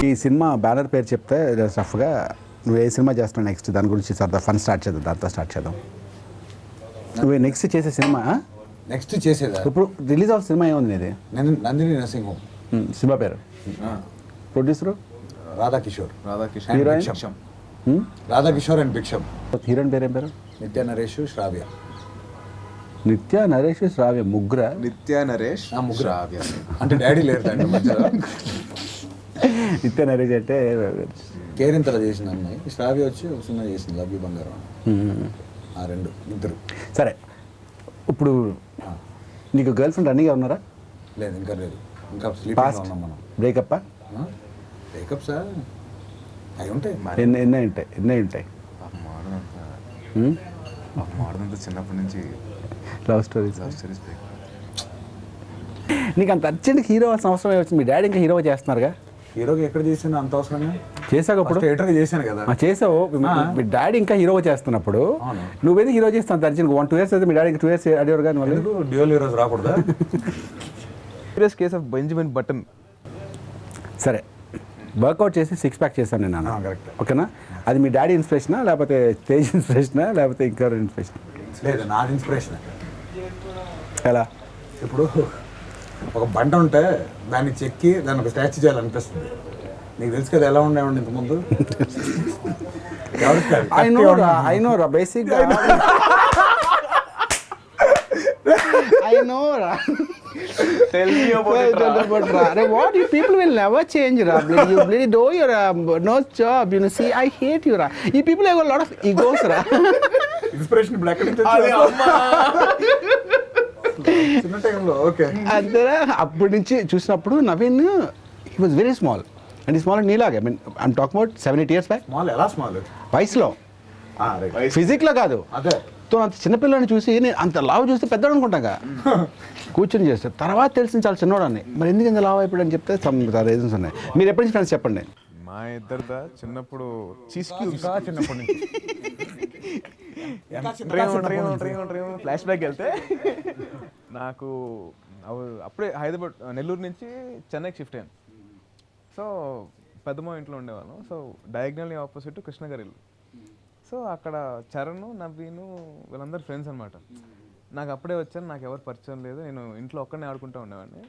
ఈ cinema banner పేరు చెప్తే రఫ్గా నువ్వు ఏ సినిమా చేస్తున్నావు నెక్స్ట్, దాని గురించి సరదా ఫన్ స్టార్ట్ చేద్దాం, దాంతో స్టార్ట్ చేద్దాం. నువ్వు నెక్స్ట్ చేసే సినిమా నెక్స్ట్ చేసేదా? ఇప్పుడు రిలీజ్ అవ్వాలి సినిమా ఏముంది ఇది? నందిని నరసింహం. సినిమా పేరు, producer Radhakishore. Heroine Radhakishore and Bhiksham. Heroine పేరు ఏం పేరు? నిత్య నరేష్, శ్రావ్య. నిత్య నరేష్ శ్రావ్య ముగ్గురా? నిత్య నరేష్ ముగ్గురు అంటే డాడీ లేరు దాంట్లో మధ్యలో. నిత్య నరేష్ అంటే కేరింతలా చేసిన అమ్మాయి, శ్రావ్య వచ్చి ఒక సినిమా చేసింది లవ్ యూ బంగారం. ఆ రెండు ఇద్దరు. సరే, ఇప్పుడు నీకు గర్ల్ ఫ్రెండ్ రన్నింగ్గా ఉన్నారా? లేదు, ఇంకా లేదు. ఇంకా స్లీపింగ్లో ఉన్నాం మనం. బ్రేకప్పా? బ్రేకప్ సార్ అవి ఉంటాయి. ఎన్ని ఉంటాయి మాడదంతా చిన్నప్పటి నుంచి లవ్ స్టోరీస్. నీకు అంత అర్జెంట్ హీరో అవ్వాల్సిన అవసరం వచ్చింది? మీ డాడీ ఇంకా హీరో చేస్తున్నారుగా. హీరోకి ఎక్కడ చేసాను అంత అవసరమే. చేసావు అప్పుడు థియేటర్గా చేశాను కదా. చేసావు. మీ డాడీ ఇంకా హీరో చేస్తున్నప్పుడు నువ్వేది హీరో చేస్తాను అర్జెంట్ 1-2 years అయితే మీ డాడీ 2 years అడిగారు కానీ వాళ్ళు డ్యూయల్ హీరోస్ రాకూడదా? Serious case of Benjamin Button. సరే, వర్కౌట్ చేసి 6 pack చేశాను నేను. కరెక్ట్. ఓకేనా? అది మీ డాడీ ఇన్స్పిరేషనా లేకపోతే తేజ్ ఇన్స్పిరేషనా లేకపోతే ఇంకా ఇన్స్పిరేషన్? లేదు, నాది ఇన్స్పిరేషన్. ఎలా? ఇప్పుడు ఒక బండ ఉంటే దాన్ని చెక్కి దాన్ని ఒక స్టాచ్యూ చేయాలనిపిస్తుంది. నీకు తెలుసు కదా ఎలా ఉండేవాడి ఇంతకుముందు. I know రా, బేసిక్గా I know రా. Tell me about it, Ra. What? You people will never change, Ra. You bloody do your no job. You know, see, I hate you, Ra. You people have a lot of egos, Ra. Inspiration block చిన్న టైంలో. Okay, అంతే. అప్పటి నుంచి చూసినప్పుడు Naveen he was very small and small and నీలాగే. I mean I'm talking about 7-8 years back. Small ఎలా small? వయసులో, ఫిజిక్లో కాదు. అదే తో అంత చిన్నపిల్లని చూసి నేను అంత లావు చూస్తే పెద్దవాడు అనుకుంటాగా. కూర్చొని చేస్తే తర్వాత తెలిసింది చాలా చిన్నవాడని. మరి ఎందుకు ఇంత లావు అయిపోయాడు అని చెప్తే సమ్ రీజన్స్ ఉన్నాయి. మీరు ఎప్పటి నుంచి ఫ్రెండ్స్ చెప్పండి. మా ఇద్దరిదా చిన్నప్పుడు చీజ్ చిన్నప్పటి నుంచి ఫ్లాష్ బ్యాక్ వెళ్తే నాకు అప్పుడే హైదరాబాద్ నెల్లూరు నుంచి చెన్నైకి షిఫ్ట్ అయ్యాను. సో పెద్దమ్మ ఇంట్లో ఉండేవాళ్ళం. సో డయాగ్నల్లీ ఆపోజిట్ కృష్ణ గారి ఇల్లు. సో అక్కడ చరణ్, నవీను వీళ్ళందరూ ఫ్రెండ్స్ అనమాట. నాకు అప్పుడే వచ్చాను, నాకు ఎవరు పరిచయం లేదు. నేను ఇంట్లో ఒక్కడనే ఆడుకుంటూ ఉండేవాడిని.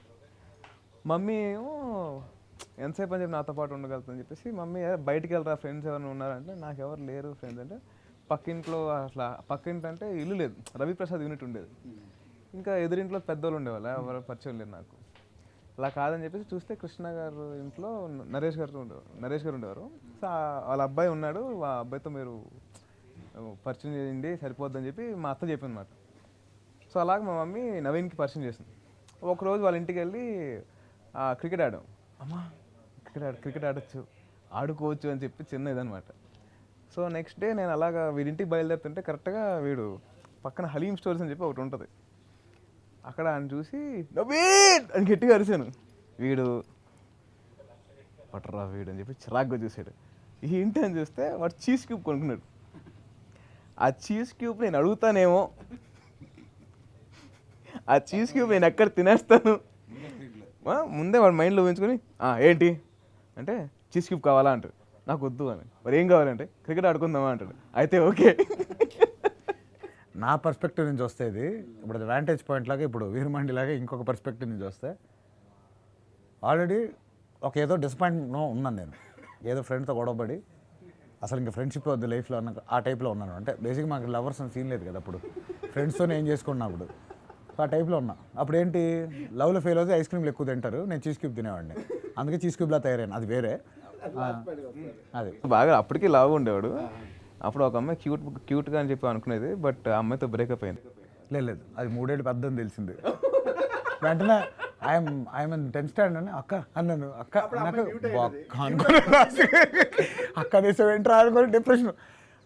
మమ్మీ ఏమో ఎంతసేపు అని చెప్పి నాతో పాటు ఉండగలుగుతుందని చెప్పేసి, మమ్మీ బయటికి వెళ్ళరా ఫ్రెండ్స్ ఎవరైనా ఉన్నారంటే, నాకు ఎవరు లేరు ఫ్రెండ్స్ అంటే. పక్కింట్లో అసలు పక్కింటి అంటే ఇల్లు లేదు, రవిప్రసాద్ యూనిట్ ఉండేది. ఇంకా ఎదురింట్లో పెద్దోళ్ళు ఉండేవాళ్ళు, ఎవరు పరిచయం లేదు నాకు. అలా కాదని చెప్పేసి చూస్తే కృష్ణ గారు ఇంట్లో నరేష్ గారు ఉండేవారు. సో వాళ్ళ అబ్బాయి ఉన్నాడు, ఆ అబ్బాయితో మీరు పరిచయం చేయండి సరిపోద్దని చెప్పి మా అత్త చెప్పింది అనమాట. సో అలాగ మా మమ్మీ నవీన్కి పరిచయం చేసింది. ఒకరోజు వాళ్ళ ఇంటికి వెళ్ళి క్రికెట్ ఆడాం. అమ్మా క్రికెట్ ఆడచ్చు, ఆడుకోవచ్చు అని చెప్పి చిన్న ఇదనమాట. సో నెక్స్ట్ డే నేను అలాగా వీడింటికి బయలుదేరుతుంటే కరెక్ట్గా వీడు పక్కన హలీం స్టోర్స్ అని చెప్పి ఒకటి ఉంటుంది. అక్కడ ఆయన చూసి నవీన్ అని గట్టిగా అరిశాను. వీడు పట్టరా వీడు అని చెప్పి చిరాగ్గా చూశాడు. ఏంటి అని చూస్తే వాడు చీజ్ క్యూబ్ కొనుక్కున్నాడు. ఆ చీజ్ క్యూబ్ నేను అడుగుతానేమో, ఆ చీజ్ క్యూబ్ నేను ఎక్కడ తినేస్తాను ముందే వాడు మైండ్లో ఊహించుకొని ఏంటి అంటే చీజ్ క్యూబ్ కావాలా అంటాడు. నాకు వద్దు అని. మరి ఏం కావాలంటే క్రికెట్ ఆడుకుందామా అంటాడు. అయితే ఓకే. నా పర్స్పెక్టివ్ నుంచి వస్తే ఇది ఇప్పుడు అది వ్యాంటేజ్ పాయింట్ లాగా, ఇప్పుడు వీరమండి లాగా ఇంకొక పర్స్పెక్టివ్ నుంచి వస్తే ఆల్రెడీ ఒక ఏదో డిసప్పాయింట్ ఉన్నాను నేను. ఏదో ఫ్రెండ్తో గొడవపడి అసలు ఇంకా ఫ్రెండ్షిప్ వద్దు లైఫ్లో అన్న ఆ టైప్లో ఉన్నాను. అంటే బేసిక్గా మాకు లవర్స్ అని సీన్ లేదు కదా అప్పుడు, ఫ్రెండ్స్తోనే ఏం చేసుకున్నా అప్పుడు. సో ఆ టైప్లో ఉన్నా. అప్పుడు ఏంటి, లవ్లో ఫెయిల్ అవుతే ఐస్ క్రీమ్లు ఎక్కువ తింటారు, నేను చీజ్ క్యూబ్ తినేవాడిని. అందుకే చీజ్ క్యూబ్లా తయారైన, అది వేరే. అది బాగా అప్పటికి లావు ఉండేవాడు. అప్పుడు ఒక అమ్మాయి క్యూట్గా అని చెప్పి అనుకునేది, బట్ ఆ అమ్మాయితో బ్రేకప్ అయింది. లేదు, అది 3 ఏళ్ళు పెద్దని తెలిసింది. వెంటనే ఐఎమ్ 10th standard అని అక్క అన్నాను. అక్క నాకు అక్క దేశం ఏంట్రా అనుకుని డిప్రెషన్.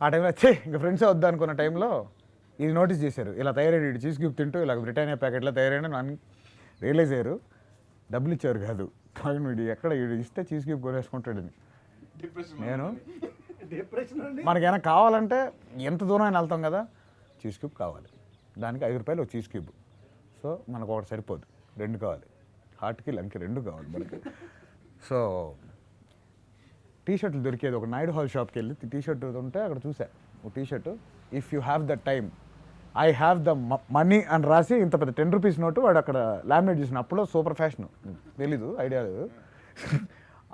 ఆ టైంలో వచ్చే ఇంకా ఫ్రెండ్సే వద్దు అనుకున్న టైంలో ఇది నోటీస్ చేశారు, ఇలా తయారయ్యాడు చీజ్ క్యూబ్ తింటూ ఇలా బ్రిటానియా ప్యాకెట్లో తయారైనా నన్ను రియలైజ్ అయ్యారు. డబ్బులు ఇచ్చారు కాదు, కానీ వీడు ఎక్కడ వీడు ఇస్తే చీజ్ క్యూబ్ కొనేసుకుంటాడని. నేను మనకైనా కావాలంటే ఎంత దూరం అయినా వెళ్తాం కదా, చీజ్ క్యూబ్ కావాలి, దానికి 5 రూపాయలు ఒక చీజ్ క్యూబ్. సో మనకు ఒకటి సరిపోదు, 2 కావాలి, హార్ట్కి లంగ్కి 2 కావాలి మనకి. సో టీ షర్ట్లు దొరికేది. ఒక నాయుడు హాల్ షాప్కి వెళ్ళి టీ షర్ట్ ఉంటే అక్కడ చూసా ఒక T shirt, if you have the time I have the money అని రాసి ఇంత పెద్ద 10 రూపీస్ నోటు వాడు అక్కడ లామినేట్ చేసిన. అప్పుడు సూపర్ ఫ్యాషన్, తెలీదు, ఐడియా లేదు.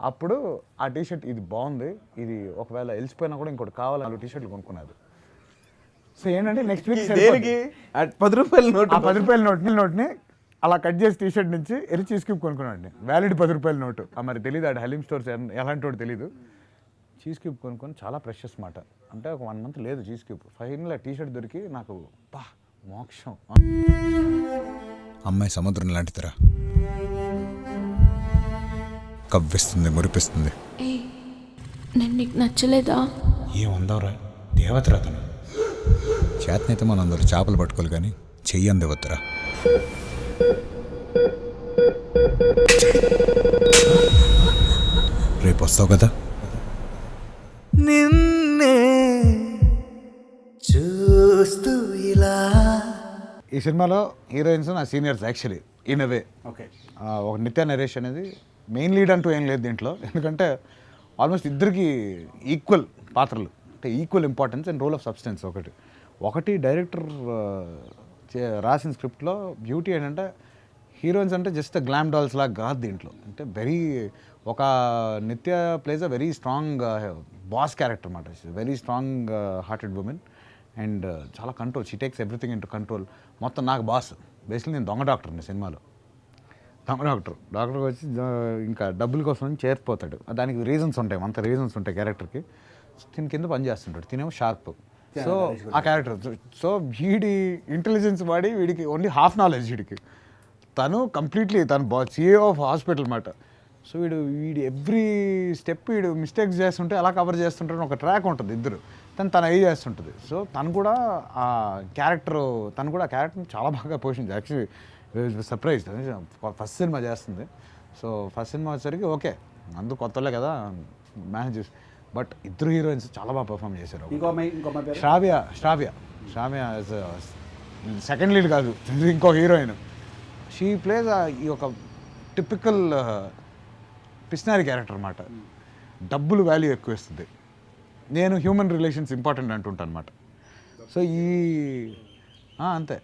అప్పుడు ఆ టీ షర్ట్ ఇది బాగుంది, ఇది ఒకవేళ వెలిసిపోయినా కూడా ఇంకోటి కావాలి, 4 టీ షర్ట్లు కొనుక్కున్నది. సో ఏంటంటే నెక్స్ట్ వీక్ దేనికి 10 రూపాయల నోట్, ఆ 10 రూపాయల నోట్ని అలా కట్ చేసి టీ షర్ట్ నుంచి చీజ్ క్యూబ్ కొనుక్కున్నాడు. వ్యాలిడ్ 10 రూపాయల నోటు. మరి తెలియదు ఆడు హలీం స్టోర్స్ ఎలాంటి వాడు తెలీదు. చీజ్ క్యూబ్ కొనుక్కొని చాలా ప్రెషస్ మాట. అంటే ఒక 1 మంత్ లేదు cheese cube. Final T shirt దొరికి నాకు మోక్షం. అమ్మాయి సముద్రం లాంటిదిరా, కవ్విస్తుంది, మురిపిస్తుంది. నేను నీకు నచ్చలేదా? ఏముందవరా, దేవతరా తను. చేతనైతే మనం అందరూ చేపలు పట్టుకోవాలి కానీ చెయ్యి అందివద్దురా. రేపు వస్తావు కదా. నిన్నే చూస్తూ ఇలా. ఈ సినిమాలో హీరోయిన్స్ నా seniors actually in away. Okay, ఒక నిత్య నరేష్ అనేది మెయిన్ లీడ్ అంటూ ఏం లేదు దీంట్లో. ఎందుకంటే ఆల్మోస్ట్ ఇద్దరికి ఈక్వల్ పాత్రలు, అంటే equal importance and role of substance. ఒకటి డైరెక్టర్ రాసిన స్క్రిప్ట్లో బ్యూటీ ఏంటంటే హీరోయిన్స్ అంటే జస్ట్ గ్లామ్ డాల్స్ లాగా కాదు దీంట్లో. అంటే వెరీ ఒక Nithya place a very strong boss character అన్నమాట. Very strong hearted woman and చాలా control. She takes everything into control. మొత్తం నాకు బాస్. బేసిక్లీ నేను దొంగ డాక్టర్ని సినిమాలో. దొంగ డాక్టర్కి వచ్చి ఇంకా డబ్బుల కోసం చేరిపోతాడు. దానికి రీజన్స్ ఉంటాయి, అంత రీజన్స్ ఉంటాయి క్యారెక్టర్కి. తిని కింద పని చేస్తుంటాడు, తినేమో షార్ప్. సో ఆ క్యారెక్టర్, సో వీడి ఇంటెలిజెన్స్ వాడి వీడికి ఓన్లీ హాఫ్ నాలెడ్జ్. వీడికి తను కంప్లీట్లీ తను సిఏ ఆఫ్ హాస్పిటల్ అన్నమాట. సో వీడు ఎవ్రీ స్టెప్ వీడు మిస్టేక్స్ చేస్తుంటే అలా కవర్ చేస్తుంటాడు. ఒక ట్రాక్ ఉంటుంది ఇద్దరు, తను అయ్యి చేస్తుంటుంది. సో తను కూడా ఆ క్యారెక్టర్ని చాలా బాగా పోషించి. యాక్చువల్లీ సర్ప్రైజ్, ఫస్ట్ సినిమా చేస్తుంది. సో ఫస్ట్ సినిమా వచ్చేసరికి ఓకే అందుకు కొత్తలే కదా మేనేజ్ చేసి, బట్ ఇద్దరు హీరోయిన్స్ చాలా బాగా పర్ఫామ్ చేశారు. శ్రావ్య సెకండ్ లీడ్ కాదు, ఇంకో హీరోయిన్. షీ ప్లేస్ ఈ ఒక టిపికల్ పిస్నారీ క్యారెక్టర్ అన్నమాట. డబ్బులు వాల్యూ ఎక్కువ ఇస్తుంది. నేను హ్యూమన్ రిలేషన్స్ ఇంపార్టెంట్ అంటుంటాను అనమాట. సో అంతే.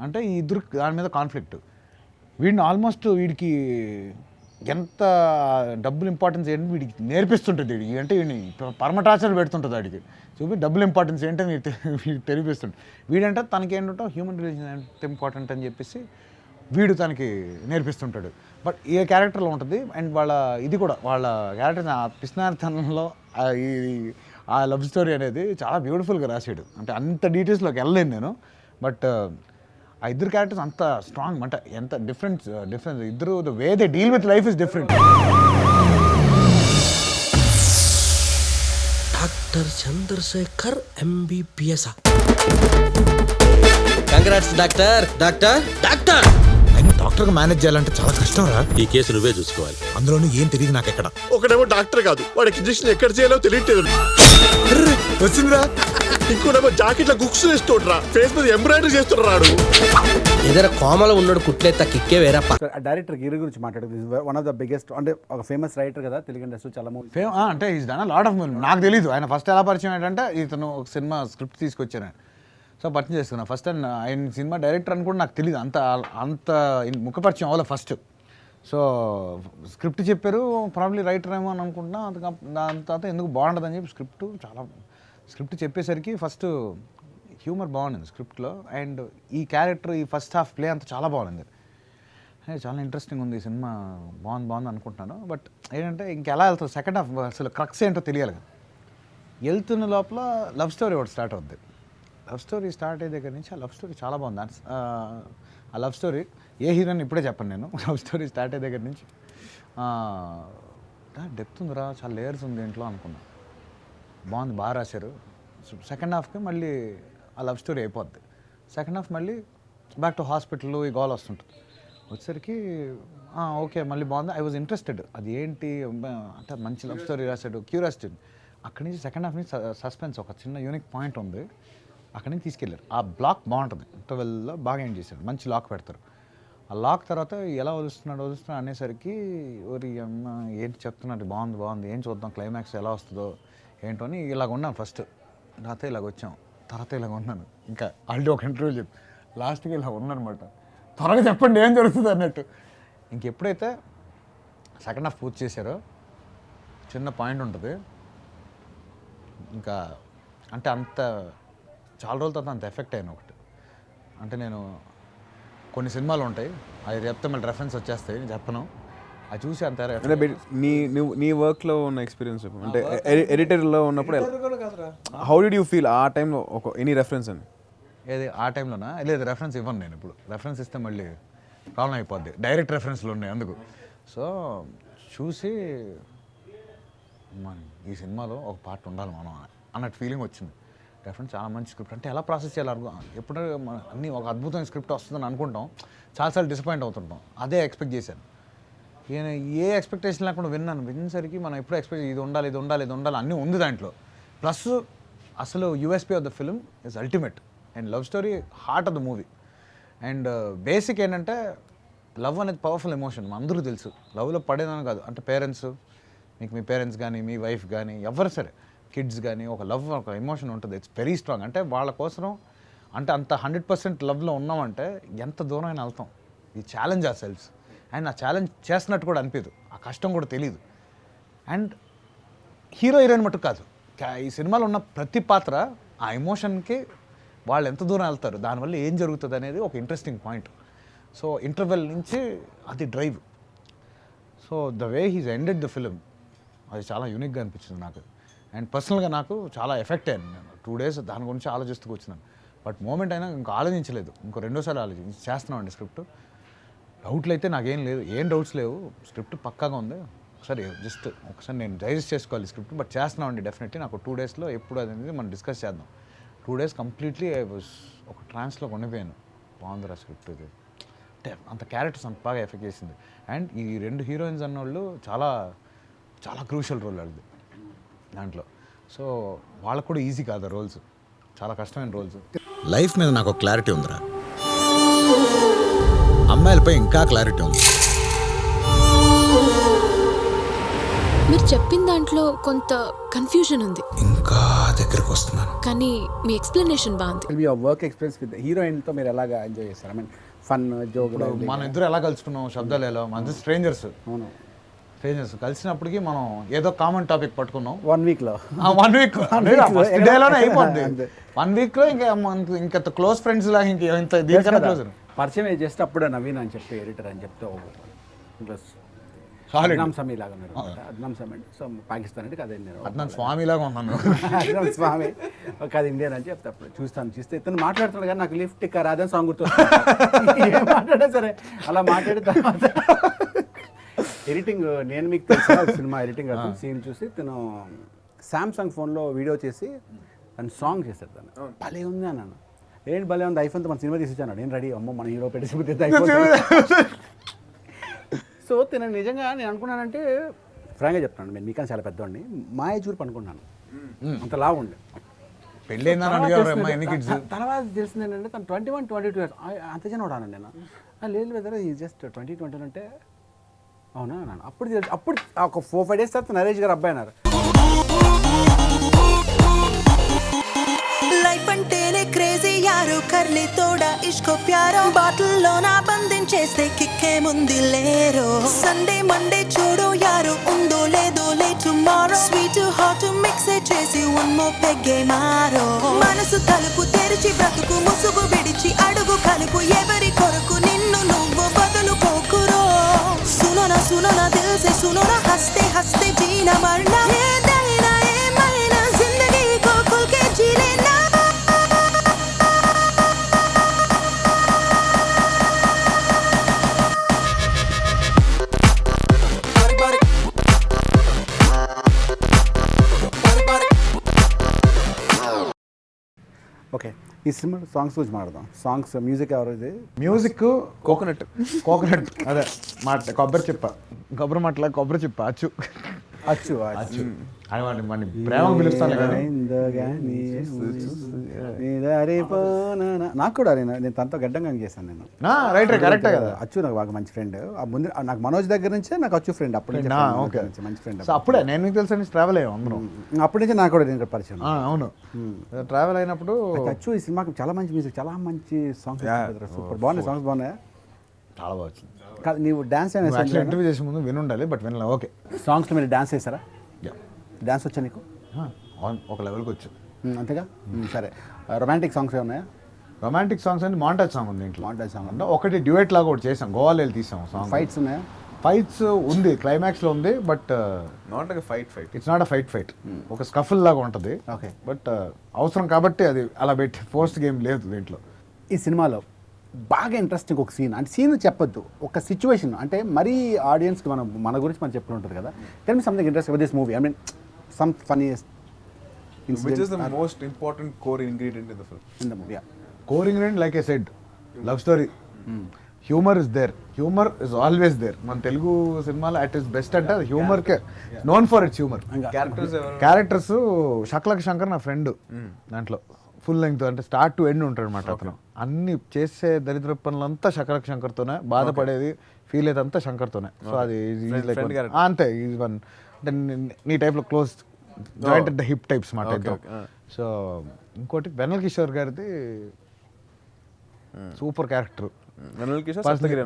అంటే ఈ ఇద్దరు దాని మీద కాన్ఫ్లిక్ట్. వీడిని ఆల్మోస్ట్ వీడికి ఎంత డబ్బులు ఇంపార్టెన్స్ ఏంటి వీడికి నేర్పిస్తుంటుంది. వీడికి అంటే వీడిని పరమటాచర్ పెడుతుంటుంది వాడికి. చూపి డబ్బులు ఇంపార్టెన్స్ ఏంటని వీడికి తెలిపిస్తుంటుంది. వీడంటే తనకి ఏంటంటే హ్యూమన్ రిలేషన్ ఎంత ఇంపార్టెంట్ అని చెప్పేసి వీడు తనకి నేర్పిస్తుంటాడు. బట్ ఏ క్యారెక్టర్లో ఉంటుంది. అండ్ ఇది కూడా వాళ్ళ క్యారెక్టర్ ఆ పిస్నారితనంలో ఆ లవ్ స్టోరీ అనేది చాలా బ్యూటిఫుల్గా రాశాడు. అంటే అంత డీటెయిల్స్లోకి వెళ్ళలేను నేను, బట్ ఆ ఇద్దరు క్యారెక్టర్స్ అంత స్ట్రాంగ్. అంటే ఎంత డిఫరెన్స్ ఇద్దరు, the way they deal with life is different. Doctor Chandrasekhar MBBS. Congrats doctor. అయినా డాక్టర్గా మేనేజ్ చేయాలంటే చాలా కష్టం రా. ఈ కేసు నువ్వే చూసుకోవాలి. అందులోనూ ఏం తెలియదు నాకు ఎక్కడ. ఒకడేమో డాక్టర్ కాదు, వాడికి ఇంజక్షన్ ఎక్కడ చేయాలో తెలియట్లేదు. వచ్చిందిరా. ఇంకోటేమో జాకెట్ల గుక్స్ వేస్తుండ్రా, ఫేస్ మీద ఎంబ్రాయిడరీ చేస్తున్నాడు. ఏదైనా కోమలో ఉన్నాడు కుట్లేత కిక్కే వేరప్ప. డైరెక్టర్ గిరి గురించి మాట్లాడుతుంది. వన్ ఆఫ్ ద బిగ్గెస్ట్, అంటే ఒక ఫేమస్ రైటర్ కదా తెలుగు ఇండస్ట్రీ, చాలా మూవీ అంటే is done lot of movie. నాకు తెలీదు ఆయన ఫస్ట్ ఎలా పరిచయం ఏంటంటే ఇతను ఒక సినిమా స్క్రిప్ట్ తీసుకొచ్చాను. సో పరిచయం చేసుకున్నాను ఫస్ట్. అండ్ ఆయన సినిమా డైరెక్టర్ అని కూడా నాకు తెలియదు, అంత ముఖపరిచయం అవ్వాలి ఫస్ట్. సో స్క్రిప్ట్ చెప్పారు, ప్రాబ్లీ రైటర్ ఏమో అని అనుకుంటున్నా. దాని తర్వాత ఎందుకు బాగుంటుందని చెప్పి స్క్రిప్ట్ చెప్పేసరికి ఫస్ట్ హ్యూమర్ బాగుంది స్క్రిప్ట్లో. అండ్ ఈ క్యారెక్టర్ ఈ ఫస్ట్ హాఫ్ ప్లే అంతా చాలా బాగుంది. చాలా ఇంట్రెస్టింగ్ ఉంది ఈ సినిమా, బాగుంది అనుకుంటున్నాను. బట్ ఏంటంటే ఇంకెలా వెళ్తుంది సెకండ్ హాఫ్, అసలు క్రక్స్ ఏంటో తెలియాలి కదా. వెళ్తున్న లోపల లవ్ స్టోరీ ఒకటి స్టార్ట్ అవుద్ది. లవ్ స్టోరీ స్టార్ట్ అయ్యే దగ్గర నుంచి ఆ లవ్ స్టోరీ చాలా బాగుంది. ఆ లవ్ స్టోరీ ఏ హీరోని ఇప్పుడే చెప్పను నేను. లవ్ స్టోరీ స్టార్ట్ అయ్యే దగ్గర నుంచి డెప్త్ ఉందిరా, చాలా లేయర్స్ ఉంది ఇంట్లో అనుకున్నా. బాగుంది, బాగా రాశారు. సెకండ్ హాఫ్కి మళ్ళీ ఆ లవ్ స్టోరీ అయిపోద్ది. సెకండ్ హాఫ్ మళ్ళీ బ్యాక్ టు హాస్పిటల్ ఈ గోల్ వస్తుంటుంది. వచ్చేసరికి ఓకే మళ్ళీ బాగుంది. ఐ వాజ్ ఇంట్రెస్టెడ్, అది ఏంటి అంటే మంచి లవ్ స్టోరీ రాశాడు, క్యూరియాసిటీ. అక్కడి నుంచి సెకండ్ హాఫ్ నుంచి సస్పెన్స్ ఒక చిన్న యూనిక్ పాయింట్ ఉంది, అక్కడి నుంచి తీసుకెళ్ళారు. ఆ బ్లాక్ బాగుంటుంది. 12లో బాగా ఎండ్ చేశారు, మంచి లాక్ పెడతారు. ఆ లాక్ తర్వాత ఎలా వదులుతున్నాడు అనేసరికి ఓరి అమ్మ ఏంటి చెప్తున్నాడు, బాగుంది ఏం చూద్దాం క్లైమాక్స్ ఎలా వస్తుందో ఏంటో అని ఇలాగ ఉన్నాను ఫస్ట్. తర్వాత ఇలాగ వచ్చాం, తర్వాత ఇలాగ ఉన్నాను. ఇంకా ఆల్రెడీ ఒక ఇంటర్వ్యూ చెప్పి లాస్ట్కి ఇలా ఉన్నానమాట, త్వరగా చెప్పండి ఏం జరుగుతుంది అన్నట్టు. ఇంకెప్పుడైతే సెకండ్ హాఫ్ పూర్తి చేశారో చిన్న పాయింట్ ఉంటుంది, ఇంకా అంటే అంత చాలా రోజుల తర్వాత అంత ఎఫెక్ట్ అయిన ఒకటి. అంటే నేను కొన్ని సినిమాలు ఉంటాయి అవి చెప్తే మళ్ళీ రెఫరెన్స్ వచ్చేస్తాయి, నేను చెప్పను, అది చూసి అంత అంటే నీ వర్క్లో ఉన్న ఎక్స్పీరియన్స్ అంటే ఎడిటర్లో ఉన్నప్పుడు హౌ డిడ్ యూ ఫీల్ ఆ టైంలో ఒక ఎనీ రెఫరెన్స్ అని? ఏది ఆ టైంలోనా? లేదు, రెఫరెన్స్ ఇవ్వను నేను. ఇప్పుడు రెఫరెన్స్ ఇస్తే మళ్ళీ ప్రాబ్లం అయిపోద్ది, డైరెక్ట్ రెఫరెన్స్లు ఉన్నాయి అందుకు. సో చూసి ఈ సినిమాలో ఒక పార్ట్ ఉండాలి మనం అన్నట్టు ఫీలింగ్ వచ్చింది. డెఫినెట్ చాలా మంచి స్క్రిప్ట్, అంటే ఎలా ప్రాసెస్ చేయాలి ఎప్పుడు అన్నీ ఒక అద్భుతమైన స్క్రిప్ట్ వస్తుందని అనుకుంటాం, చాలాసార్లు డిసప్పాయింట్ అవుతుంటాం. అదే ఎక్స్పెక్ట్ చేశాను. నేను ఏ ఎక్స్పెక్టేషన్ లేకుండా వినేసరికి మనం ఎప్పుడు ఎక్స్పెక్ట్ ఇది ఉండాలి అన్నీ ఉంది దాంట్లో. ప్లస్ అసలు USP of the film is ultimate and love story heart of the movie. And basic ఏంటంటే లవ్ అనేది పవర్ఫుల్ ఎమోషన్, అందరూ తెలుసు. లవ్లో పడేదని కాదు, అంటే పేరెంట్స్, మీకు మీ పేరెంట్స్ కానీ మీ వైఫ్ కానీ ఎవరు సరే కిడ్స్ కానీ ఒక లవ్ ఒక ఎమోషన్ ఉంటుంది, ఇట్స్ వెరీ స్ట్రాంగ్. అంటే వాళ్ళ కోసం అంటే అంత 100% లవ్లో ఉన్నామంటే ఎంత దూరం అయినా వెళ్తాం. ఈ ఛాలెంజ్ ఆ సెల్ఫ్స్ అండ్ ఆ ఛాలెంజ్ చేస్తున్నట్టు కూడా అనిపించదు, ఆ కష్టం కూడా తెలియదు. అండ్ హీరోయిన్ మటుకు కాదు, ఈ సినిమాలో ఉన్న ప్రతి పాత్ర ఆ ఎమోషన్కి వాళ్ళు ఎంత దూరం వెళ్తారు, దానివల్ల ఏం జరుగుతుంది అనేది ఒక ఇంట్రెస్టింగ్ పాయింట్. సో ఇంటర్వెల్ నుంచి అది drive. So the way he's ended the film అది చాలా యూనిక్గా అనిపించింది నాకు. అండ్ పర్సనల్గా నాకు చాలా ఎఫెక్ట్ అయ్యాను. నేను 2 days దాని గురించి ఆలోచిస్తూ వచ్చినాను. బట్ మూమెంట్ అయినా ఇంకా ఆలోచించలేదు, రెండోసారి చేస్తున్నామండి స్క్రిప్ట్. డౌట్లు అయితే నాకేం లేదు, ఏం డౌట్స్ లేవు, స్క్రిప్ట్ పక్కాగా ఉంది. ఒకసారి నేను డైజెస్ట్ చేసుకోవాలి స్క్రిప్ట్, బట్ చేస్తున్నామండి డెఫినెట్లీ. నాకు 2 daysలో ఎప్పుడు అనేది మనం డిస్కస్ చేద్దాం. 2 days కంప్లీట్లీ ఐ వాజ్ ఒక ట్రాన్స్లో ఉండిపోయాను. బాగుందిరా స్క్రిప్ట్ ఇది, అంటే అంత క్యారెక్టర్స్ అంత బాగా ఎఫెక్ట్ చేసింది. అండ్ ఈ 2 హీరోయిన్స్ అన్నోళ్ళు చాలా చాలా క్రూషియల్ రోల్ వాళ్ళది దాంట్లో. సో వాళ్ళకు కూడా ఈజీ కాదు రోల్స్, చాలా కష్టమైన రోల్స్. లైఫ్ మీద నాకు క్లారిటీ ఉందిరా, అమ్మాయిలపై ఇంకా క్లారిటీ ఉంది. మీరు చెప్పిన దాంట్లో కొంత కన్ఫ్యూజన్ ఉంది, ఇంకా దగ్గరకు వస్తున్నాను. కానీ మీ ఎక్స్ప్లెనేషన్ బాగుంది. మీ వర్క్ ఎక్స్పీరియన్స్ విత్ హీరోయిన్తో మీరు ఎలాగా ఎంజాయ్ చేస్తారు? I mean fun joke. మన ఇద్దరు ఎలా కలుసుకున్నాం, శబ్దాలు ఎలా, మన స్ట్రేంజర్స్ కలిసినప్పటికీ మనం ఏదో కామన్ టాపిక్ పట్టుకున్నాం. 1 weekలో 1 week ఫస్ట్ డేలోనే అయిపోద్ది. 1 weekలో ఇంకా క్లోజ్ ఫ్రెండ్స్ లాగా ఇంత దీనికన్నా క్లోజ్ పరిచయం చేస్తే అప్పుడే నవీన్ అని చెప్పి ఎడిటర్ అని చెప్తే అద్నాం సమీ లాగా ఉన్నారు. అద్నాం సమీ అంటే సో పాకిస్తాన్ అంటే కదా నేను అద్నాన్ స్వామి లాగా ఉన్నాను. అద్నాం స్వామి కాదు ఇండియన్ అని చెప్తే అప్పుడు చూస్తే ఇతను మాట్లాడుతున్నాడు కానీ నాకు లిఫ్ట్ ఇక్క రాదని సాంగ్ గుర్తు మాట్లాడా సరే అలా మాట్లాడిన తర్వాత ఎడిటింగ్ నేను మీకు తెలుసా సినిమా ఎడిటింగ్ అవుతుంది సీన్ చూసి తను శాంసంగ్ ఫోన్లో వీడియో చేసి తను సాంగ్ చేశాడు. తను భలే ఉంది అన్నాను. ఏంటి భలే ఉంది, ఐఫోన్తో మన సినిమా తీసిచ్చాను. నేను రెడీ, అమ్మో మన హీరో పెట్టేసి సో తను నిజంగా నేను అనుకున్నానంటే ఫ్రాంక్గా చెప్తాను, నేను మీకన్నా చాలా పెద్దవాడిని, మా ఏజ్ గ్రూప్ అనుకున్నాను, అంత లావు ఉండే. తర్వాత తెలిసింది ఏంటంటే తను 21-22 years అంత చిన్నవాడు నేను. లేదు వెదర్ ఈ జస్ట్ 20-21 అంటే అవునా అన్నాను. అప్పుడు ఒక 4-5 days తర్వాత నరేష్ గారు అబ్బాయి అన్నారు. లైఫ్ అంటేనే క్రేజీ యారో కర్లీ తోడా ఇష్కో ప్యారో బాటిల్లో నా బంధించేస్తే కిక్కే ముందు లేరో సండే మండే చూడు యారో ఉందో లేదో లే టుమారో స్వీట్ హాట్ మిక్స్ చేసి వన్ మోర్ పెగ్గే మారో మనసు తలుపు తెరిచి బ్రతుకు ముసుగు విడిచి అడుగు కలుపు ఎవరి కొరకు నిన్ను నువ్వు బదులుకోకురో సునోనా సునోనా దిల్ సే సునోనా హస్తే హస్తే జీనా మరనా ఏదైనా ఏమైనా జిందగీ కో ఖుల్ కే జీ లేనా. ఓకే, ఈ సినిమా సాంగ్స్ గురించి మాట్లాడదాం. సాంగ్స్ మ్యూజిక్ ఎవరు? ఇది మ్యూజిక్ కోకోనట్ అదే మాట కొబ్బరి చిప్ప కొబ్బరి మట్ల కొబ్బరి చిప్ప అచ్చు అచ్చు అచ్చు అని వాడిని మన ప్రేమ పిలుస్తాను కానీ నాకు కూడా నేను తనతో గడ్డంగా చేశాను నేను. రైట్ కరెక్టే కదా. అచ్చు నాకు బాగా మంచి ఫ్రెండ్. ముందు నాకు మనోజ్ దగ్గర నుంచే నాకు అచ్చు ఫ్రెండ్. అప్పటి నుంచి ఓకే మంచి ఫ్రెండ్. సో అప్పుడే నేను మీకు తెలుసు ట్రావెల్ అయ్యాం అందరం. అప్పటి నుంచి నాకు కూడా నేను పరిచయం. అవును, ట్రావెల్ అయినప్పుడు అచ్చు ఈ సినిమాకి చాలా మంచి మ్యూజిక్, చాలా మంచి సాంగ్స్, సూపర్ బాగున్నాయి సాంగ్స్, బాగున్నాయా? చాలా బాగా వచ్చింది. కాదు నీవు డాన్స్ ఇంటర్వ్యూ చేసే ముందు వినుండాలి, బట్ వినలే. ఓకే, సాంగ్స్లో మీరు డాన్స్ చేస్తారా? డాన్స్ వచ్చా నీకు? ఒక లెవెల్కి వచ్చు. అంతేగా. సరే, రొమాంటిక్ సాంగ్స్ ఏమన్నాయా? రొమాంటిక్ సాంగ్స్ అంటే మాంటాజ్ సాంగ్ ఉంది ఇంట్లో. మాంటాజ్ సాంగ్ అంటే ఒకటి డ్యూయట్ లాగా ఒకటి చేసాం, గోవాలో వెళ్ళి తీసాం సాంగ్. ఫైట్స్ ఉన్నాయా? ఫైట్స్ ఉంది, క్లైమాక్స్లో ఉంది, but not like fight it's not a fight. ఒక స్కఫుల్ లాగా ఉంటుంది. ఓకే, బట్ అవసరం కాబట్టి అది అలా పెట్టి పోస్ట్ గేమ్ లేదు దీంట్లో. ఈ సినిమాలో బాగా ఇంట్రెస్టింగ్ ఒక సీన్, అంటే సీన్ చెప్పొద్దు, ఒక సిచ్యువేషన్, అంటే మరీ ఆడియన్స్కి మన గురించి మనం చెప్పుకుంటూ ఉంటుంది కదా. Tell me something interesting about this movie. I mean some funniest which is the most important core ingredient in the film. in the movie. Core ingredient like I said, love story, humour is there. Humour is always there. మన తెలుగు సినిమాలో at is best అంటే హ్యూమర్కే known for its humour. Characters Shakalaka Shankar నా friend, దాంట్లో full length అంటే start to end ఉంటాడు అనమాట అతను. అన్ని చేసే దరిద్ర పనులంతా షక్లక్ శంకర్తోనే, బాధపడేది ఫీల్ అయితే అంతా శంకర్తోనే. సో అది అంతే, ఈజ్ వన్ అంటే నీ టైప్లో close joint at the hip types మాట. సో ఇంకోటి వెన్నెల కిషోర్ గారిది సూపర్ క్యారెక్టర్.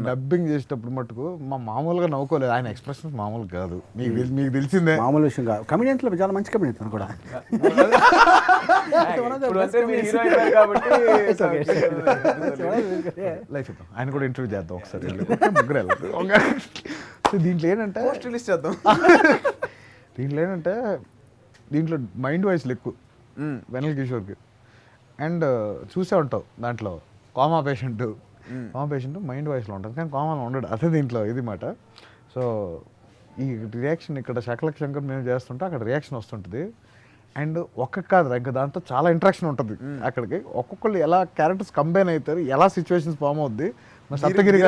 డబ్బింగ్ చేసేటప్పుడు మటుకు మామూలుగా నవ్వుకోలేదు, ఆయన ఎక్స్ప్రెషన్స్ మామూలు కాదు. మీకు తెలిసిందే, మామూలు విషయం కాదు. కమెడియన్స్లో చాలా మంచి కమెడియన్ కూడా. లైఫ్ ఇద్దాం, ఆయన కూడా ఇంటర్వ్యూ చేద్దాం ఒకసారి. దీంట్లో ఏంటంటే రిలీజ్ చేద్దాం. దీంట్లో మైండ్ వాయిస్లు ఎక్కువ వెన్నెల కిషోర్కి. అండ్ చూసే ఉంటావు దాంట్లో కోమా పేషెంట్ మైండ్ వాయిస్లో ఉంటుంది, కానీ కోమాలో ఉండడు. అదే దీంట్లో ఇది మాట. సో ఈ రియాక్షన్ ఇక్కడ శకలక్ శంకర్ మేము చేస్తుంటే అక్కడ రియాక్షన్ వస్తుంటుంది. అండ్ ఒక్క కాదు, ఇంకా దాంతో చాలా ఇంట్రాక్షన్ ఉంటుంది. అక్కడికి ఒక్కొక్కళ్ళు ఎలా క్యారెక్టర్స్ కంబైన్ అవుతారు, ఎలా సిచ్యువేషన్స్ ఫామ్ అవుద్ది. సప్తగిరి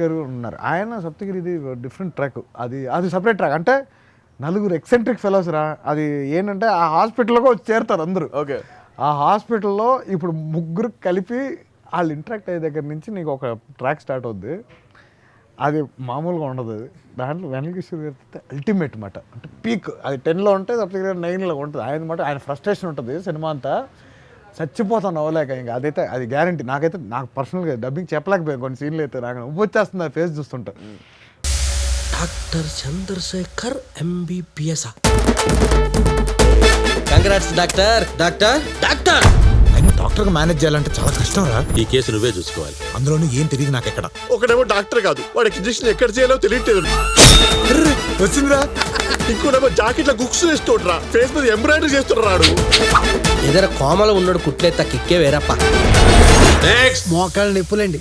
గారు ఉన్నారు. ఆయన సప్తగిరిది డిఫరెంట్ ట్రాక్, అది సపరేట్ ట్రాక్. అంటే నలుగురు ఎక్సెంట్రిక్ ఫెలోస్ రా. అది ఏంటంటే ఆ హాస్పిటల్గా వచ్చి చేరుతారు అందరూ. ఓకే, ఆ హాస్పిటల్లో ఇప్పుడు ముగ్గురు కలిపి వాళ్ళు ఇంటరాక్ట్ అయ్యే దగ్గర నుంచి నీకు ఒక ట్రాక్ స్టార్ట్ అవుద్ది. అది మామూలుగా ఉండదు. అది దాంట్లో వెన్నెల కిషోర్ గారి అల్టిమేట్ మాట, అంటే పీక్. అది 10లో ఉంటే సప్తగిరి గారు 9లో ఉంటుంది. ఆయన ఫ్రస్ట్రేషన్ ఉంటుంది సినిమా అంతా, చచ్చిపోతాను నవ్వలేక. ఇంకా అదైతే అది గ్యారంటీ. నాకు పర్సనల్గా డబ్బింగ్ చెప్పలేకపోయాను కొన్ని సీన్లు అయితే. నాకు ఉప్పు వచ్చేస్తుంది ఆ ఫేస్ చూస్తుంటా. Doctor Chandrasekhar MBBS. Congrats doctor. అయినా డాక్టర్గా మేనేజ్ చేయాలంటే చాలా కష్టం రా. ఈ కేసు నువ్వే చూసుకోవాలి. అందులోనూ ఏం తెలియదు నాకు ఎక్కడ. ఒకడేమో డాక్టర్ కాదు, వాడికి ఇంజక్షన్ ఎక్కడ చేయాలో తెలియట్లేదు. వచ్చిందిరా. ఇంకోటేమో జాకెట్ల గుక్స్ వేస్తుండ్రా, ఫేస్ మీద ఎంబ్రాయిడరీ చేస్తున్నాడు. ఏదైనా కోమలో ఉన్నాడు కుట్లేత కిక్కే వేరప్ప. మోకాళ్ళ నొప్పులండి,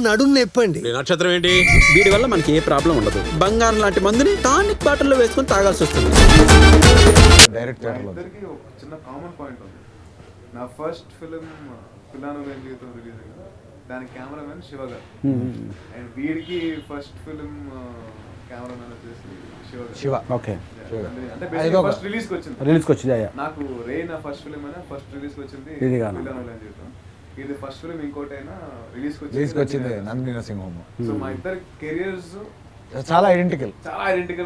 నడుము నొప్పండి. నక్షత్రం ఏంటి? వీడి వల్ల మనకి ఏ ప్రాబ్లం ఉండదు. బంగారం లాంటి మందుని టానిక్ బాటిల్లో వేసుకొని తాగాల్సి వస్తుంది. డైరెక్ట్ చిన్న కామన్ పాయింట్ ఉంది. నా ఫస్ట్ ఫిలిం పిల్లాను జీవితం రిలీజ్ అయ్యింది, దాని కెమెరామెన్ శివ గారు. అండ్ వీడికి ఫస్ట్ ఫిలిం కెమెరామెన్ వచ్చేసి శివ. ఓకే, అంటే ఫస్ట్ రిలీజ్కి వచ్చింది. నాకు రే నా ఫస్ట్ ఫిలిం అయినా ఫస్ట్ రిలీజ్కి వచ్చింది పిల్లాను జీవితం. ఇది ఫస్ట్ ఫిలిం ఇంకోటైనా రిలీజ్కి వచ్చింది నందిని నరసింహం. సో మా ఇద్దరు కెరియర్స్ చాలా ఐడెంటికల్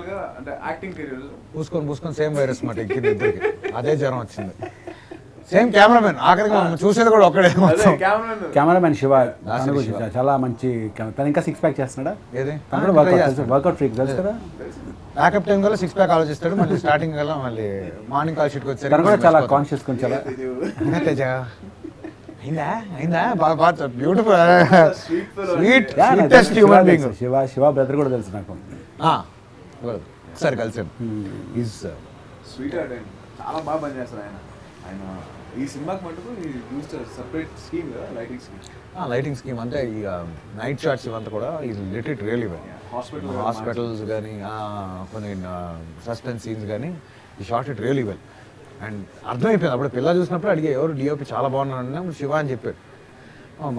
గా, అంటే యాక్టింగ్ కెరియర్స్ పూసుకొని సేమ్ వైరస్ మాట ఎక్కింది ఇద్దరికి. అదే జ్వరం వచ్చింది. సేమ్ కెమెరామెన్, ఆఖరికి చూసేది కూడా ఒక్కడే. కెమెరామెన్ శివ చాలా మంచి. తను ఇంకా 6 ప్యాక్ చేస్తున్నాడా? ఏది వర్కౌట్ ఫ్రీక్ తెలుసు కదా. బ్యాకప్ టైం కల్లా 6 ప్యాక్ ఆలోచిస్తాడు. మళ్ళీ స్టార్టింగ్ కల్లా మళ్ళీ మార్నింగ్ కాల్ షీట్కి వచ్చారు. తను కూడా చాలా కాన్షియస్ కొంచెం. అయిందా బాగా beautiful sweetest human being. Shiva brother కూడా తెలుసు నాకు. సరే కలిసాను. ఈజ్ స్వీట్ హార్ట్ అండ్ చాలా బాగా పనిచేస్తారు ఆయన. ఈ సినిమాకి మటుకు సపరేట్ స్కీమ్ కదా, లైటింగ్ స్కీమ్. అంటే ఇక నైట్ షాట్స్ ఇవంతా కూడా is lit it really well. Hospitals కానీ కొన్ని సస్పెన్స్ సీన్స్ కానీ ఈ shot it really well. And అర్థమైపోయింది అప్పుడు పిల్ల చూసినప్పుడు అడిగే ఎవరు డిఓపి చాలా బాగున్నారు అంటే అప్పుడు శివ అని చెప్పాడు.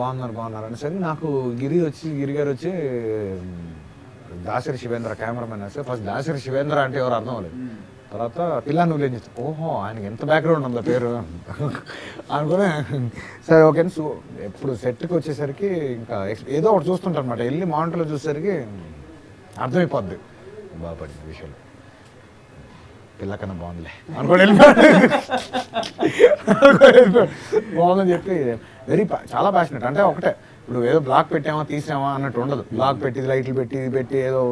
బాగున్నారు అని సరే నాకు గిరి గారు వచ్చి దాసరి శివేంద్ర కెమెరామెన్ వస్తే ఫస్ట్ దాసరి శివేంద్ర అంటే ఎవరు అర్థం అవ్వలేదు. తర్వాత పిల్ల నువ్వు ఏం చేస్తావు, ఓహో ఆయనకి ఎంత బ్యాక్గ్రౌండ్ ఉందో పేరు అనుకునే సరే ఓకే. సో ఎప్పుడు సెట్కి వచ్చేసరికి ఇంకా ఏదో ఒకటి చూస్తుంటారు అనమాట. వెళ్ళి మానిటర్లో చూసేసరికి అర్థమైపోద్ది బాగా పడింది విషయాలు, పిల్ల కన్నా బాగుందిలే అనుకోండి బాగుందని చెప్పి చాలా ప్యాషనెట్. అంటే ఒకటే ఇప్పుడు ఏదో బ్లాక్ పెట్టామా తీసామా అన్నట్టు ఉండదు. బ్లాక్ పెట్టి లైట్లు పెట్టి ఇది పెట్టి ఏదో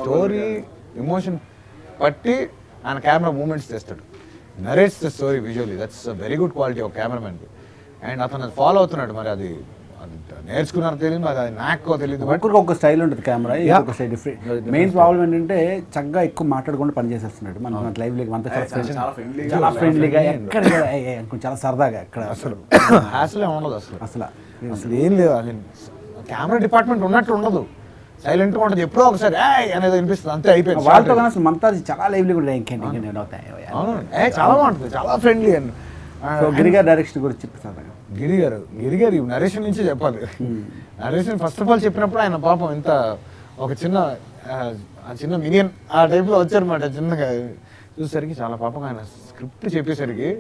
స్టోరీ ఎమోషన్ పట్టి ఆయన కెమెరా మూమెంట్స్ తెస్తాడు, narrates the story visually. That's a very good quality of కెమెరామెన్కి. అండ్ అతను ఫాలో అవుతున్నాడు. మరి అది నేర్చుకున్నారో తెలియదు, అది నాకో తెలియదు. ఒక్కొక్కరికి ఒక స్టైల్ ఉంటుంది కెమెరా, ఒక స్టైల్ డిఫరెంట్. మెయిన్ ప్రాబ్లం ఏంటంటే చక్కగా ఎక్కువ మాట్లాడకుండా పని చేసేస్తున్నాడు. మన లైవ్ లేక అంతా చాలా ఫ్రెండ్లీగా, ఎక్కడ చాలా సరదాగా, ఎక్కడ అసలు హ్యాస్లే ఉండదు అసలు ఏం లేదు. అది కెమెరా డిపార్ట్మెంట్ ఉన్నట్టు ఉండదు, సైలెంట్గా ఉంటుంది. ఎప్పుడో ఒకసారి అనేది వినిపిస్తుంది, అంతే అయిపోయింది. వాళ్ళతో కానీ అసలు మనతో చాలా లైవ్లీగా ఉంటుంది. చాలా బాగుంటుంది, చాలా ఫ్రెండ్లీ. అండ్ గిరిగారు డైరెక్షన్ గురించి చెప్పేసారు. గిరిగారు నరేషన్ నుంచి చెప్పాలి. నరేషన్ ఫస్ట్ ఆఫ్ ఆల్ చెప్పినప్పుడు ఆయన పాపం ఇంత ఒక చిన్న మినియన్ ఆ టైప్లో వచ్చారన్నమాట. చిన్నగా చూసేసరికి చాలా పాపం ఆయన స్క్రిప్ట్ చెప్పేసరికి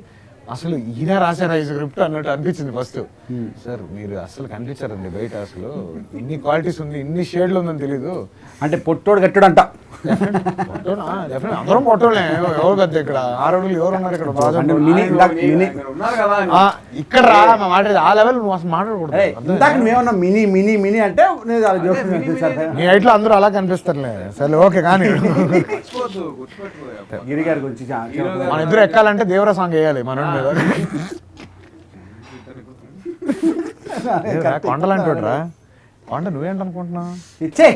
అసలు ఈయన రాశారా ఈ స్క్రిప్ట్ అన్నట్టు అనిపించింది ఫస్ట్. సార్ మీరు అసలు కనిపించారండి బయట, అసలు ఇన్ని క్వాలిటీస్ ఉంది, ఇన్ని షేడ్లు ఉందని తెలీదు. అంటే పొట్టోడు గట్టుడు అంట. అందరం పొట్టోళ్ళే, ఎవరు పెద్ద ఇక్కడ 6 అడుగులు ఎవరు ఉన్నారు ఇక్కడ ఇక్కడ రా మాట ఆ లెవెల్ నువ్వు అసలు మాట్లాడకూడదు. నువ్వేమన్నా మినీ మినీ మినీ అంటే నీ హైట్లో అందరూ అలా కనిపిస్తారులే. సరే ఓకే. కానీ గిరిగారి గురించి మన ఇద్దరు ఎక్కాలంటే దేవరా సాంగ్ వేయాలి మన మీద. కొండలంటాడురా, కొండ నువ్వేంటనుకుంటున్నావు ఇచ్చే.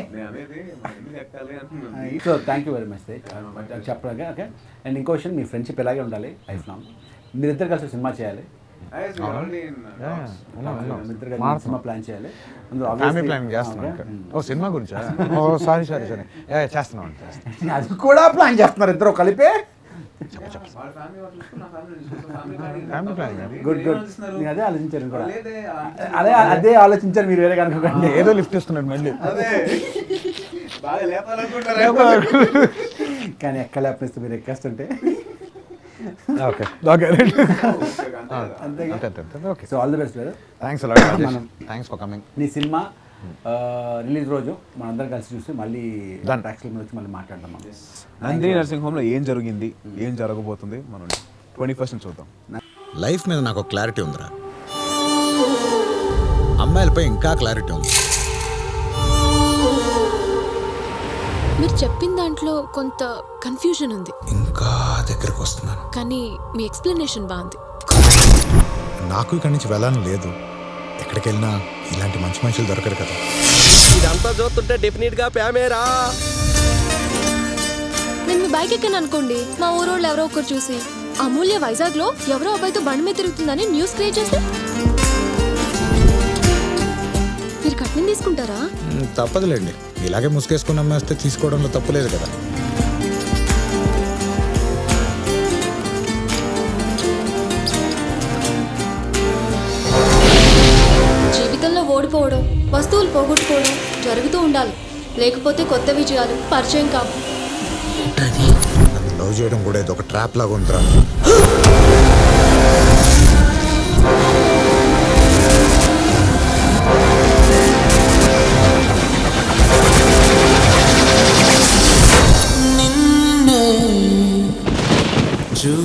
So thank you very much చెప్పడానికి. ఓకే. అండ్ ఇంకో విషయం, మీ ఫ్రెండ్షిప్ ఇలాగే ఉండాలి లైఫ్ లాంగ్. మీరిద్దరు కలిసి సినిమా చేయాలి, సినిమా ప్లాన్ చేయాలి. ఫ్యామిలీ ప్లానింగ్ చేస్తున్నాం. ఓ సినిమా గురించా? ఓ సారీ చేస్తున్నాం. అది కూడా ప్లాన్ చేస్తున్నారు ఇద్దరు కలిపే. Good good. అదే ఆలోచించారు కూడా, అదే ఆలోచించారు మీరు. వేరే కనుక ఏదో లిఫ్ట్ ఇస్తున్నాడు మళ్ళీ, కానీ ఎక్కడ లేపిస్తే మీరు ఎక్కేస్తుంటే. Okay. So all the best brother. Thanks for coming. నీ సినిమా రిలీజ్ రోజు మనందరం కలిసి చూసి మళ్ళీ ట్యాక్సీల మీద వచ్చి మళ్ళీ మాట్లాడదాం. నందిని నర్సింగ్ హోమ్లో ఏం జరిగింది, ఏం జరగబోతుంది మనం 21st చూద్దాం. లైఫ్ మీద నాకు క్లారిటీ ఉందిరా, అమ్మాయిలపై ఇంకా క్లారిటీ ఉంది. మీరు చెప్పిన దాంట్లో కొంత కన్ఫ్యూజన్ ఉంది. ఇంకా దగ్గరకు వస్తున్నాను, కానీ మీ ఎక్స్ప్లెనేషన్ బాగుంది. నాకు ఇక్కడి నుంచి వెళ్ళాలని లేదు. ఎక్కడికి వెళ్ళినా ఇలాంటి మంచి మనుషులు దొరకరు కదా. ఇదంతా చూస్తుంటే డెఫినెట్ గా ప్యామేరా. నేను మీ బైక్ ఎక్కాను అనుకోండి, మా ఊరోళ్ళు ఎవరో ఒకరు చూసి అమూల్య వైజాగ్ లో ఎవరో అబ్బాయితో బండి మీద తిరుగుతుందని న్యూస్ క్రియేట్ చేస్తే మీరు కట్నం తీసుకుంటారా? తప్పదులేండి, ఇలాగే ముసుగేసుకుని అమ్మేస్తే తీసుకోవడంలో తప్పులేదు కదా. జీవితంలో ఓడిపోవడం, వస్తువులు పోగొట్టుకోవడం జరుగుతూ ఉండాలి, లేకపోతే కొత్త విజయాలు పరిచయం కావు. నన్ను లవ్ చేయడం కూడా ఇది ఒక ట్రాప్ లాగా ఉందిరా.